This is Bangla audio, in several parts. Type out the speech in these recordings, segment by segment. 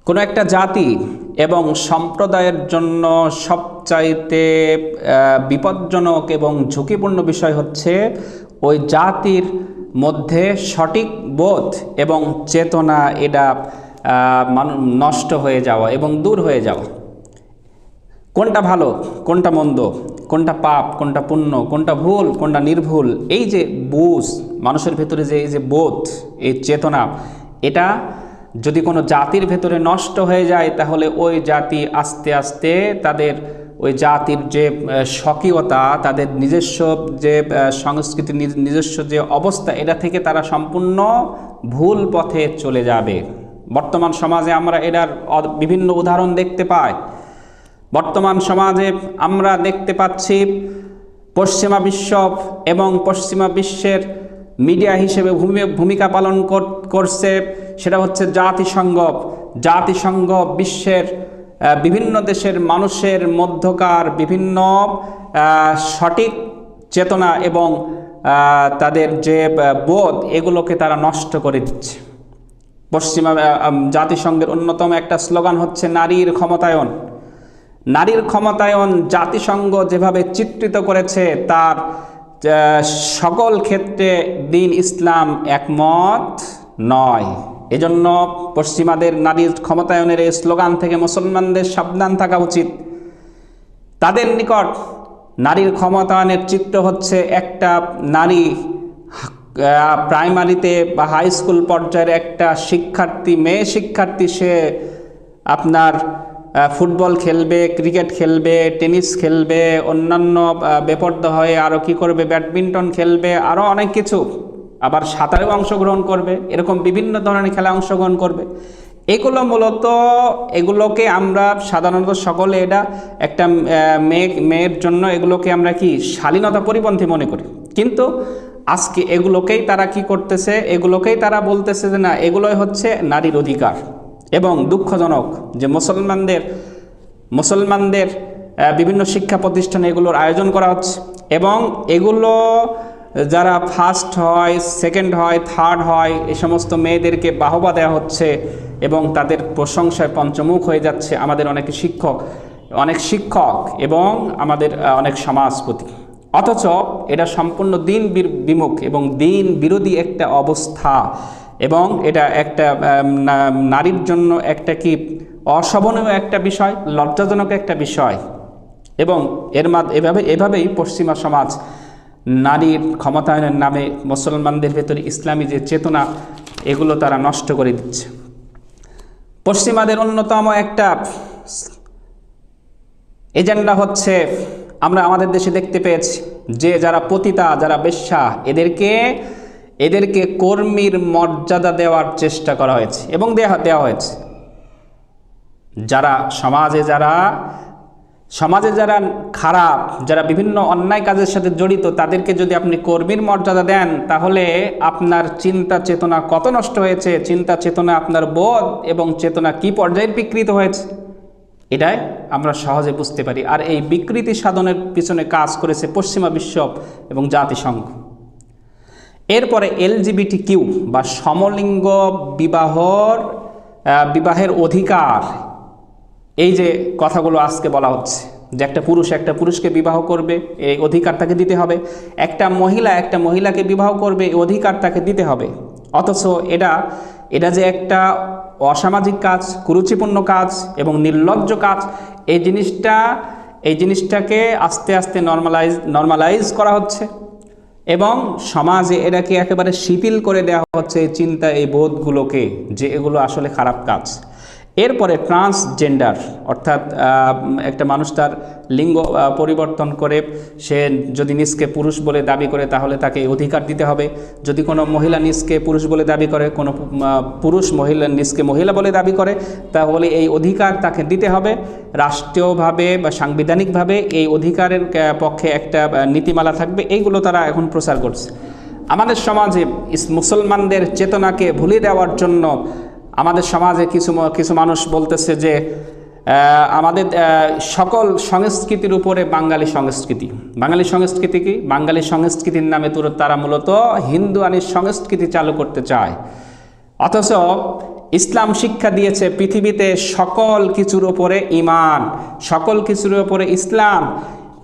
কোনো একটা জাতি এবং সম্প্রদায়ের জন্য সবচাইতে বিপজ্জনক এবং ঝুঁকিপূর্ণ বিষয় হচ্ছে ওই জাতির মধ্যে সঠিক বোধ এবং চেতনা এটা নষ্ট হয়ে যাওয়া এবং দূর হয়ে যাওয়া। কোনটা ভালো, কোনটা মন্দ, কোনটা পাপ, কোনটা পুণ্য, কোনটা ভুল, কোনটা নির্ভুল, এই যে বুঝ মানুষের ভেতরে যে এই যে বোধ, এই চেতনা, এটা যদি কোনো জাতির ভেতরে নষ্ট হয়ে যায় তাহলে ওই জাতি আস্তে আস্তে তাদের ওই জাতির যে স্বকীয়তা, তাদের নিজস্ব যে সংস্কৃতি, নিজস্ব যে অবস্থা, এটা থেকে তারা সম্পূর্ণ ভুল পথে চলে যাবে। বর্তমান সমাজে আমরা এটার বিভিন্ন উদাহরণ দেখতে পাই। বর্তমান সমাজে আমরা দেখতে পাচ্ছি পশ্চিমা বিশ্ব এবং পশ্চিমা বিশ্বের মিডিয়া হিসেবে ভূমিকা পালন করছে, সেটা হচ্ছে জাতিসংঘ বিশ্বের বিভিন্ন দেশের মানুষের মধ্যকার বিভিন্ন সঠিক চেতনা এবং তাদের যে বোধ, এগুলোকে তারা নষ্ট করে দিচ্ছে। পশ্চিমা জাতিসংঘের অন্যতম একটা স্লোগান হচ্ছে নারীর ক্ষমতায়ন। নারীর ক্ষমতায়ন জাতিসংঘ যেভাবে চিত্রিত করেছে তার সকল ক্ষেত্রে দ্বীন ইসলাম একমত নয়। এজন্য পশ্চিমাদের নারীর ক্ষমতায়নের এই স্লোগান থেকে মুসলমানদের সাবধান থাকা উচিত। তাদের নিকট নারীর ক্ষমতায়নের চিত্র হচ্ছে একটা নারী প্রাইমারিতে বা হাই স্কুল পর্যায়ের একটা শিক্ষার্থী, মেয়ে শিক্ষার্থী, সে আপনার ফুটবল খেলবে, ক্রিকেট খেলবে, টেনিস খেলবে, অন্যান্য বেপরোয়া হয়ে আরও কি করবে, ব্যাডমিন্টন খেলবে, আরও অনেক কিছু, আবার সাঁতারেও অংশগ্রহণ করবে, এরকম বিভিন্ন ধরনের খেলায় অংশগ্রহণ করবে। এগুলোকে আমরা সাধারণত সকলে এটা একটা মেয়ের জন্য এগুলোকে আমরা কি শালীনতা পরিপন্থী মনে করি। কিন্তু আজকে এগুলোকেই তারা কি করতেছে, এগুলোকেই তারা বলতেছে যে না, এগুলোই হচ্ছে নারীর অধিকার। এবং দুঃখজনক যে মুসলমানদের বিভিন্ন শিক্ষা প্রতিষ্ঠানে এগুলোর আয়োজন করা হচ্ছে এবং এগুলো যারা ফার্স্ট হয়, সেকেন্ড হয়, থার্ড হয়, এই সমস্ত মেয়েদেরকে বাহবা দেওয়া হচ্ছে এবং তাদের প্রশংসায় পঞ্চমুখ হয়ে যাচ্ছে আমাদের অনেক শিক্ষক এবং আমাদের অনেক সমাজপতি। অথচ এটা সম্পূর্ণ দ্বীন বিমুখ এবং দ্বীন বিরোধী একটা অবস্থা এবং এটা একটা নারীর জন্য একটা কি অশোভনীয় একটা বিষয়, লজ্জাজনক একটা বিষয়। এবং এভাবেই পশ্চিমা সমাজ নারীর ক্ষমতায়নের নামে মুসলমানদের ভেতরে ইসলামী যে চেতনা, এগুলো তারা নষ্ট করে দিচ্ছে। পশ্চিমাদের অন্যতম একটা এজেন্ডা হচ্ছে, আমরা আমাদের দেশে দেখতে পেয়েছি যে যারা পতিতা, যারা বেশ্যা, এদেরকে কর্মীর মর্যাদা দেওয়ার চেষ্টা করা হয়েছে এবং দেওয়া হয়েছে। যারা সমাজে যারা খারাপ, যারা বিভিন্ন অন্যায় কাজের সাথে জড়িত, তাদেরকে যদি আপনি কর্মীর মর্যাদা দেন তাহলে আপনার চিন্তা চেতনা কত নষ্ট হয়েছে, চিন্তা চেতনা, আপনার বোধ এবং চেতনা কি পর্যায়ে বিকৃত হয়েছে, এটাই আমরা সহজে বুঝতে পারি। আর এই বিকৃতি সাধনের পিছনে কাজ করেছে পশ্চিমা বিশ্ব এবং জাতিসংঘ। এরপরে LGBTQ বা সমলিঙ্গ বিবাহের অধিকার, এই যে কথাগুলো আজকে বলা হচ্ছে যে একটা পুরুষকে বিবাহ করবে, এই অধিকার তাকে দিতে হবে, একটা মহিলাকে বিবাহ করবে, এই অধিকার তাকে দিতে হবে। অথচ এটা যে একটা অসামাজিক কাজ, কুরুচিপূর্ণ কাজ এবং নির্লজ্জ কাজ, এই জিনিসটাকে আস্তে আস্তে নর্মালাইজ করা হচ্ছে এবং সমাজে এটাকে একেবারে শিথিল করে দেওয়া হচ্ছে এই চিন্তা, এই বোধগুলোকে, যে এগুলো আসলে খারাপ কাজ। এরপরে ট্রান্সজেন্ডার, অর্থাৎ একটা মানুষ তার লিঙ্গ পরিবর্তন করে সে যদি নিজকে পুরুষ বলে দাবি করে তাহলে তাকে অধিকার দিতে হবে। যদি কোনো মহিলা নিজকে পুরুষ বলে দাবি করে, কোনো পুরুষ নিজকে মহিলা বলে দাবি করে, তাহলে এই অধিকার তাকে দিতে হবে। রাষ্ট্রীয়ভাবে বা সাংবিধানিকভাবে এই অধিকারের পক্ষে একটা নীতিমালা থাকবে। এইগুলো তারা এখন প্রচার করছে। আমাদের সমাজে মুসলমানদের চেতনাকে ভুলিয়ে দেওয়ার জন্য আমাদের সমাজে কিছু মানুষ বলতেছে যে আমাদের সকল সংস্কৃতির উপরে বাঙালি সংস্কৃতি কি? বাঙালি সংস্কৃতির নামে তারা মূলত হিন্দুয়ানি সংস্কৃতি চালু করতে চায়। অথচ ইসলাম শিক্ষা দিয়েছে পৃথিবীতে সকল কিছুর উপরে ঈমান, সকল কিছুর উপরে ইসলাম,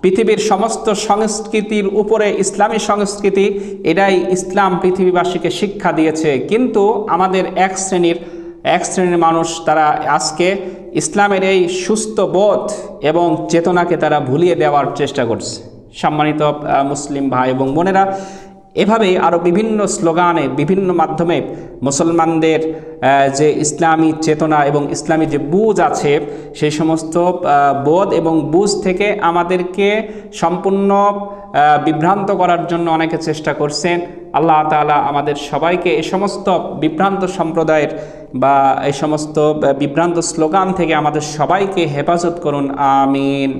পৃথিবীর সমস্ত সংস্কৃতির উপরে ইসলামী সংস্কৃতি, এটাই ইসলাম পৃথিবীবাসীকে শিক্ষা দিয়েছে। কিন্তু আমাদের এক শ্রেণীর মানুষ তারা আজকে ইসলামের এই সুস্থ বোধ এবং চেতনাকে তারা ভুলিয়ে দেওয়ার চেষ্টা করছে। সম্মানিত মুসলিম ভাই এবং বোনেরা, এভাবেই আরও বিভিন্ন স্লোগানে, বিভিন্ন মাধ্যমে মুসলমানদের যে ইসলামী চেতনা এবং ইসলামী যে বুঝ আছে, সেই সমস্ত বোধ এবং বুঝ থেকে আমাদেরকে সম্পূর্ণ বিভ্রান্ত করার জন্য অনেকে চেষ্টা করছেন। আল্লাহ তাআলা আমাদের সবাইকে এই সমস্ত বিভ্রান্ত সম্প্রদায়ের বা এই সমস্ত বিভ্রান্ত স্লোগান থেকে আমাদের সবাইকে হেফাজত করুন, আমিন।